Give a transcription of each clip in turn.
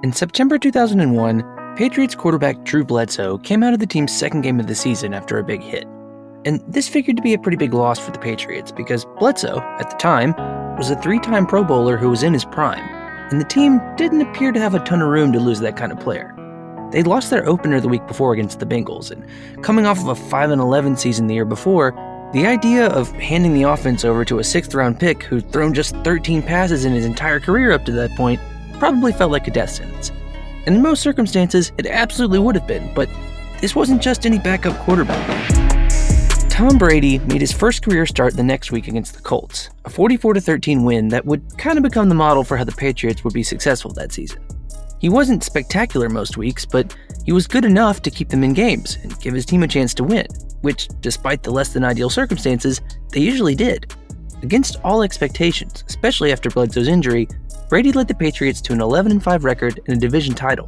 In September 2001, Patriots quarterback Drew Bledsoe came out of the team's second game of the season after a big hit. And this figured to be a pretty big loss for the Patriots because Bledsoe, at the time, was a 3-time Pro Bowler who was in his prime, and the team didn't appear to have a ton of room to lose that kind of player. They'd lost their opener the week before against the Bengals, and coming off of a 5-11 season the year before, the idea of handing the offense over to a 6th-round pick who'd thrown just 13 passes in his entire career up to that point probably felt like a death sentence. And in most circumstances, it absolutely would have been, but this wasn't just any backup quarterback. Tom Brady made his first career start the next week against the Colts, a 44-13 win that would kind of become the model for how the Patriots would be successful that season. He wasn't spectacular most weeks, but he was good enough to keep them in games and give his team a chance to win, which, despite the less than ideal circumstances, they usually did. Against all expectations, especially after Bledsoe's injury, Brady led the Patriots to an 11-5 record and a division title.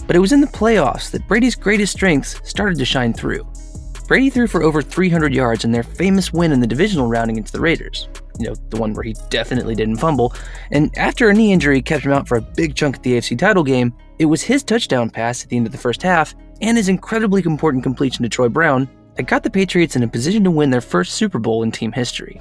But it was in the playoffs that Brady's greatest strengths started to shine through. Brady threw for over 300 yards in their famous win in the divisional round against the Raiders. The one where he definitely didn't fumble. And after a knee injury kept him out for a big chunk of the AFC title game, it was his touchdown pass at the end of the first half and his incredibly important completion to Troy Brown that got the Patriots in a position to win their first Super Bowl in team history.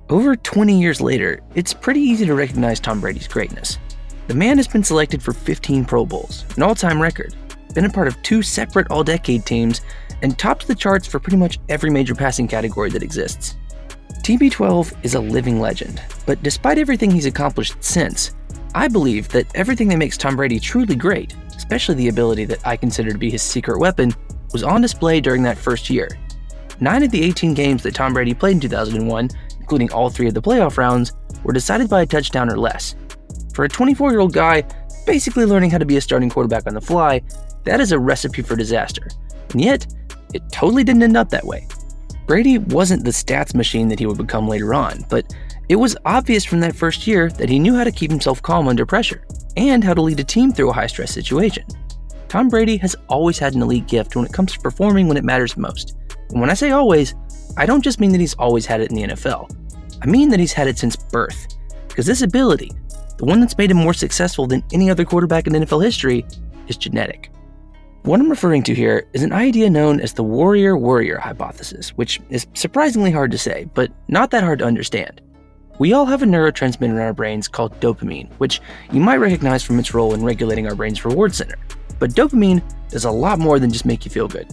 Over 20 years later, it's pretty easy to recognize Tom Brady's greatness. The man has been selected for 15 Pro Bowls, an all-time record, been a part of 2 separate all-decade teams, and tops the charts for pretty much every major passing category that exists. TB12 is a living legend, but despite everything he's accomplished since, I believe that everything that makes Tom Brady truly great, especially the ability that I consider to be his secret weapon, was on display during that first year. 9 of the 18 games that Tom Brady played in 2001, including all 3 of the playoff rounds, were decided by a touchdown or less. For a 24-year-old guy basically learning how to be a starting quarterback on the fly, that is a recipe for disaster. And yet, it totally didn't end up that way. Brady wasn't the stats machine that he would become later on, but it was obvious from that first year that he knew how to keep himself calm under pressure, and how to lead a team through a high-stress situation. Tom Brady has always had an elite gift when it comes to performing when it matters most. And when I say always, I don't just mean that he's always had it in the NFL. I mean that he's had it since birth. Because this ability, the one that's made him more successful than any other quarterback in NFL history, is genetic. What I'm referring to here is an idea known as the warrior-warrior hypothesis, which is surprisingly hard to say, but not that hard to understand. We all have a neurotransmitter in our brains called dopamine, which you might recognize from its role in regulating our brain's reward center. But dopamine does a lot more than just make you feel good.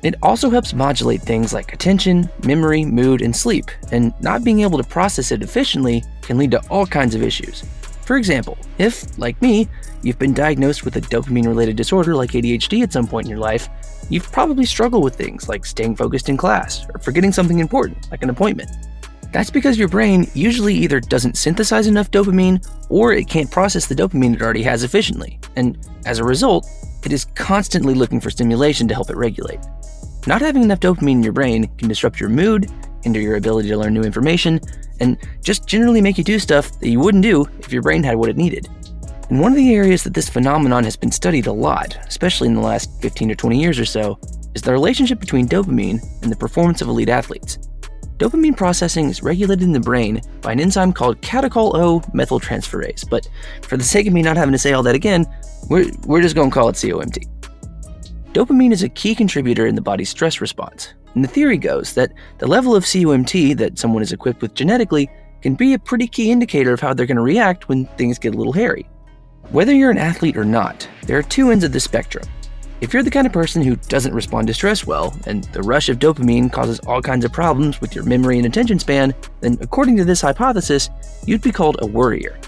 It also helps modulate things like attention, memory, mood, and sleep, and not being able to process it efficiently can lead to all kinds of issues. For example, if, like me, you've been diagnosed with a dopamine-related disorder like ADHD at some point in your life, you've probably struggled with things like staying focused in class or forgetting something important, like an appointment. That's because your brain usually either doesn't synthesize enough dopamine or it can't process the dopamine it already has efficiently, and as a result, it is constantly looking for stimulation to help it regulate. Not having enough dopamine in your brain can disrupt your mood, hinder your ability to learn new information, and just generally make you do stuff that you wouldn't do if your brain had what it needed. And one of the areas that this phenomenon has been studied a lot, especially in the last 15 or 20 years or so, is the relationship between dopamine and the performance of elite athletes. Dopamine processing is regulated in the brain by an enzyme called catechol-O methyltransferase, but for the sake of me not having to say all that again, we're just going to call it COMT. Dopamine is a key contributor in the body's stress response, and the theory goes that the level of COMT that someone is equipped with genetically can be a pretty key indicator of how they're going to react when things get a little hairy. Whether you're an athlete or not, there are 2 ends of the spectrum. If you're the kind of person who doesn't respond to stress well, and the rush of dopamine causes all kinds of problems with your memory and attention span, then according to this hypothesis, you'd be called a worrier.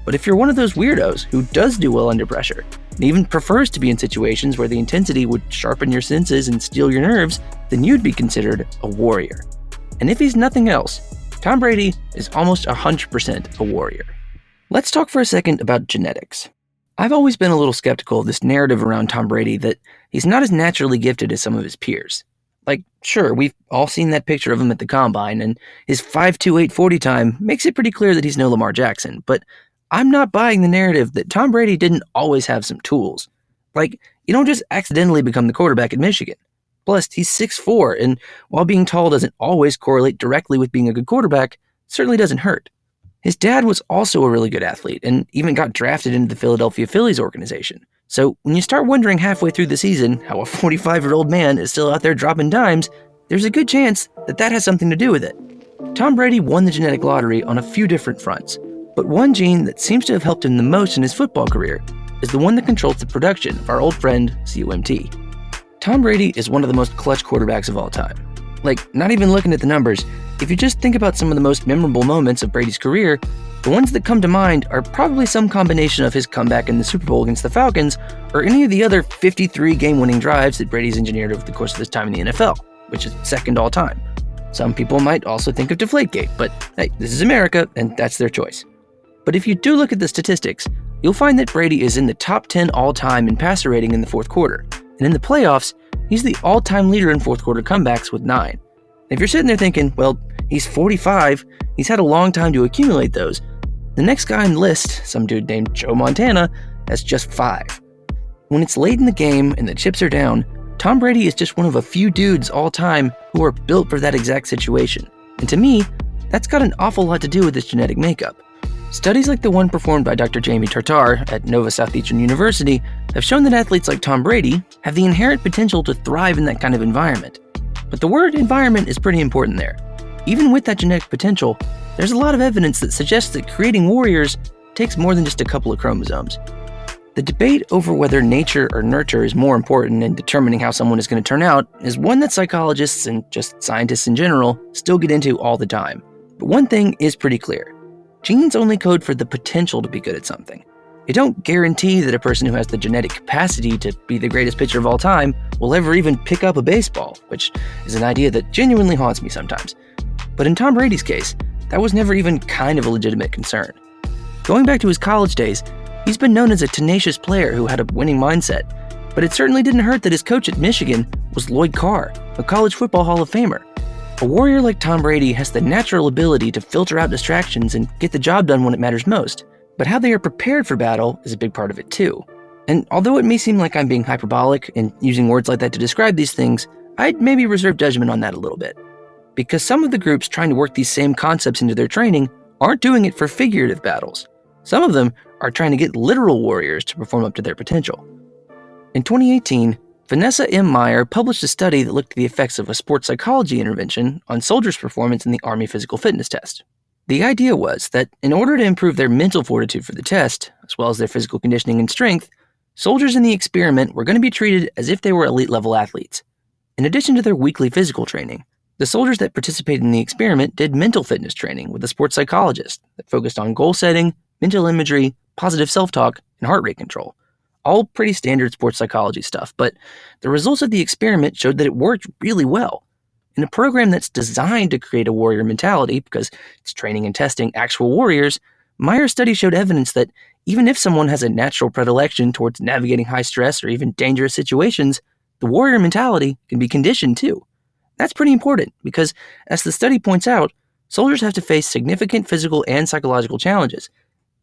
But if you're one of those weirdos who does do well under pressure, and even prefers to be in situations where the intensity would sharpen your senses and steel your nerves, then you'd be considered a warrior. And if he's nothing else, Tom Brady is almost 100% a warrior. Let's talk for a second about genetics. I've always been a little skeptical of this narrative around Tom Brady that he's not as naturally gifted as some of his peers. Like, sure, we've all seen that picture of him at the Combine, and his 5.28 40 time makes it pretty clear that he's no Lamar Jackson, but I'm not buying the narrative that Tom Brady didn't always have some tools. Like, you don't just accidentally become the quarterback at Michigan. Plus, he's 6'4", and while being tall doesn't always correlate directly with being a good quarterback, it certainly doesn't hurt. His dad was also a really good athlete and even got drafted into the Philadelphia Phillies organization. So when you start wondering halfway through the season how a 45-year-old man is still out there dropping dimes, there's a good chance that that has something to do with it. Tom Brady won the genetic lottery on a few different fronts, but one gene that seems to have helped him the most in his football career is the one that controls the production of our old friend, COMT. Tom Brady is one of the most clutch quarterbacks of all time. Like, not even looking at the numbers, if you just think about some of the most memorable moments of Brady's career, the ones that come to mind are probably some combination of his comeback in the Super Bowl against the Falcons or any of the other 53 game-winning drives that Brady's engineered over the course of his time in the NFL, which is second all time. Some people might also think of Deflategate, but hey, this is America, and that's their choice. But if you do look at the statistics, you'll find that Brady is in the top 10 all-time in passer rating in the fourth quarter, and in the playoffs, he's the all-time leader in fourth quarter comebacks with 9. If you're sitting there thinking, well, he's 45, he's had a long time to accumulate those, the next guy on the list, some dude named Joe Montana, has just 5. When it's late in the game and the chips are down, Tom Brady is just one of a few dudes all time who are built for that exact situation. And to me, that's got an awful lot to do with his genetic makeup. Studies like the one performed by Dr. Jamie Tartar at Nova Southeastern University have shown that athletes like Tom Brady have the inherent potential to thrive in that kind of environment. But the word environment is pretty important there. Even with that genetic potential, there's a lot of evidence that suggests that creating warriors takes more than just a couple of chromosomes. The debate over whether nature or nurture is more important in determining how someone is going to turn out is one that psychologists and just scientists in general still get into all the time. But one thing is pretty clear. Genes only code for the potential to be good at something. They don't guarantee that a person who has the genetic capacity to be the greatest pitcher of all time will ever even pick up a baseball, which is an idea that genuinely haunts me sometimes. But in Tom Brady's case, that was never even kind of a legitimate concern. Going back to his college days, he's been known as a tenacious player who had a winning mindset, but it certainly didn't hurt that his coach at Michigan was Lloyd Carr, a college football Hall of Famer. A warrior like Tom Brady has the natural ability to filter out distractions and get the job done when it matters most. But how they are prepared for battle is a big part of it too. And although it may seem like I'm being hyperbolic and using words like that to describe these things, I'd maybe reserve judgment on that a little bit. Because some of the groups trying to work these same concepts into their training aren't doing it for figurative battles. Some of them are trying to get literal warriors to perform up to their potential. In 2018, Vanessa M. Meyer published a study that looked at the effects of a sports psychology intervention on soldiers' performance in the Army Physical Fitness Test. The idea was that in order to improve their mental fortitude for the test, as well as their physical conditioning and strength, soldiers in the experiment were going to be treated as if they were elite-level athletes. In addition to their weekly physical training, the soldiers that participated in the experiment did mental fitness training with a sports psychologist that focused on goal setting, mental imagery, positive self-talk, and heart rate control. All pretty standard sports psychology stuff, but the results of the experiment showed that it worked really well. In a program that's designed to create a warrior mentality, because it's training and testing actual warriors, Meyer's study showed evidence that even if someone has a natural predilection towards navigating high stress or even dangerous situations, the warrior mentality can be conditioned too. That's pretty important because, as the study points out, soldiers have to face significant physical and psychological challenges.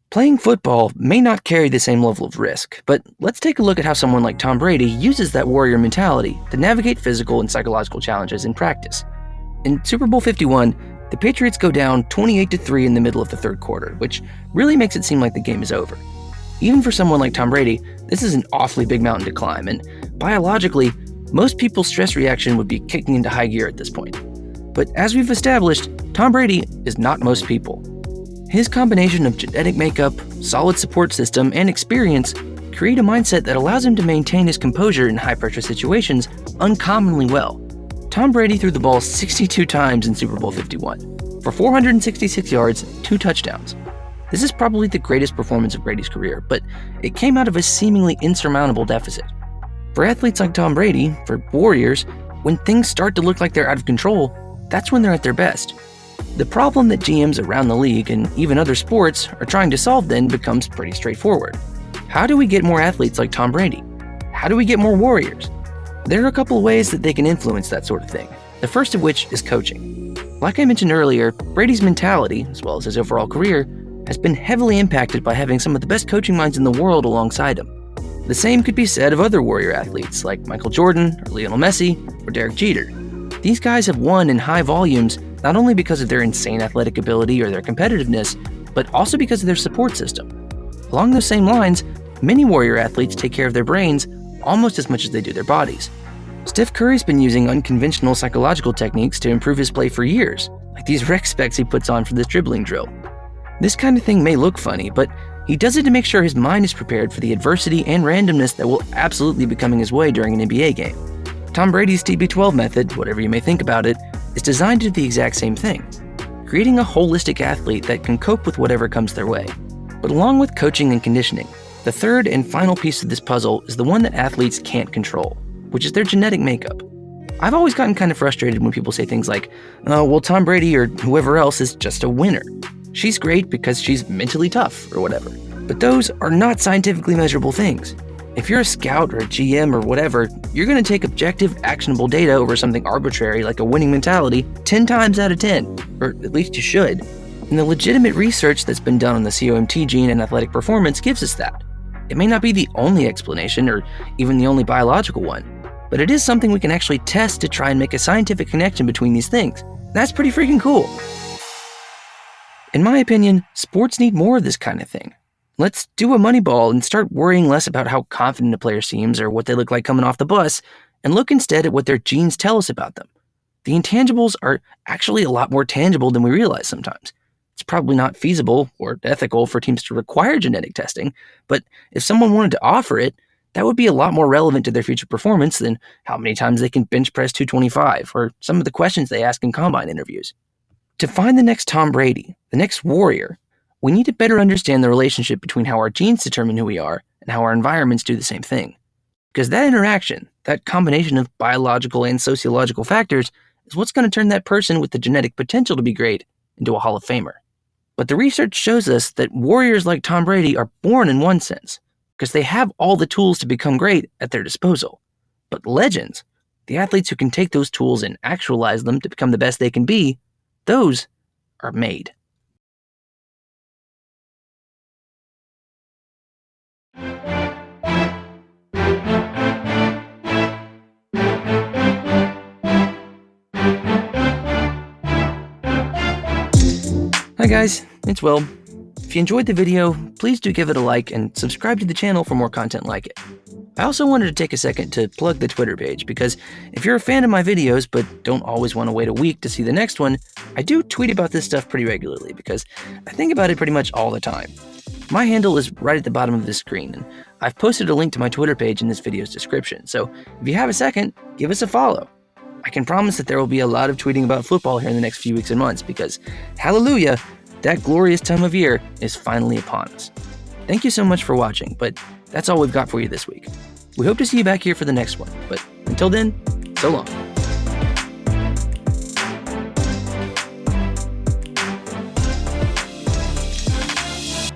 Playing football may not carry the same level of risk, but let's take a look at how someone like Tom Brady uses that warrior mentality to navigate physical and psychological challenges in practice. In Super Bowl 51, the Patriots go down 28-3 in the middle of the third quarter, which really makes it seem like the game is over. Even for someone like Tom Brady, this is an awfully big mountain to climb, and biologically, most people's stress reaction would be kicking into high gear at this point. But as we've established, Tom Brady is not most people. His combination of genetic makeup, solid support system, and experience create a mindset that allows him to maintain his composure in high-pressure situations uncommonly well. Tom Brady threw the ball 62 times in Super Bowl 51, for 466 yards, 2 touchdowns. This is probably the greatest performance of Brady's career, but it came out of a seemingly insurmountable deficit. For athletes like Tom Brady, for warriors, when things start to look like they're out of control, that's when they're at their best. The problem that GMs around the league and even other sports are trying to solve then becomes pretty straightforward. How do we get more athletes like Tom Brady? How do we get more warriors? There are a couple of ways that they can influence that sort of thing, the first of which is coaching. Like I mentioned earlier, Brady's mentality, as well as his overall career, has been heavily impacted by having some of the best coaching minds in the world alongside him. The same could be said of other warrior athletes like Michael Jordan, or Lionel Messi, or Derek Jeter. These guys have won in high volumes not only because of their insane athletic ability or their competitiveness, but also because of their support system. Along those same lines, many Warrior athletes take care of their brains almost as much as they do their bodies. Steph Curry's been using unconventional psychological techniques to improve his play for years, like these rec specs he puts on for this dribbling drill. This kind of thing may look funny, but he does it to make sure his mind is prepared for the adversity and randomness that will absolutely be coming his way during an NBA game. Tom Brady's TB12 method, whatever you may think about it, is designed to do the exact same thing, creating a holistic athlete that can cope with whatever comes their way. But along with coaching and conditioning, the third and final piece of this puzzle is the one that athletes can't control, which is their genetic makeup. I've always gotten kind of frustrated when people say things like, "Oh, well, Tom Brady or whoever else is just a winner. She's great because she's mentally tough," or whatever. But those are not scientifically measurable things. If you're a scout or a GM or whatever, you're going to take objective, actionable data over something arbitrary like a winning mentality 10 times out of 10, or at least you should. And the legitimate research that's been done on the COMT gene and athletic performance gives us that. It may not be the only explanation or even the only biological one, but it is something we can actually test to try and make a scientific connection between these things. That's pretty freaking cool. In my opinion, sports need more of this kind of thing. Let's do a Moneyball and start worrying less about how confident a player seems or what they look like coming off the bus, and look instead at what their genes tell us about them. The intangibles are actually a lot more tangible than we realize sometimes. It's probably not feasible or ethical for teams to require genetic testing, but if someone wanted to offer it, that would be a lot more relevant to their future performance than how many times they can bench press 225 or some of the questions they ask in combine interviews. To find the next Tom Brady, the next Warrior, we need to better understand the relationship between how our genes determine who we are and how our environments do the same thing. Because that interaction, that combination of biological and sociological factors, is what's going to turn that person with the genetic potential to be great into a Hall of Famer. But the research shows us that warriors like Tom Brady are born in one sense, because they have all the tools to become great at their disposal. But legends, the athletes who can take those tools and actualize them to become the best they can be, those are made. Hi guys, it's Will. If you enjoyed the video, please do give it a like and subscribe to the channel for more content like it. I also wanted to take a second to plug the Twitter page because if you're a fan of my videos but don't always want to wait a week to see the next one, I do tweet about this stuff pretty regularly because I think about it pretty much all the time. My handle is right at the bottom of the screen, and I've posted a link to my Twitter page in this video's description, so if you have a second, give us a follow. I can promise that there will be a lot of tweeting about football here in the next few weeks and months because, hallelujah, that glorious time of year is finally upon us. Thank you so much for watching, but that's all we've got for you this week. We hope to see you back here for the next one, but until then, so long.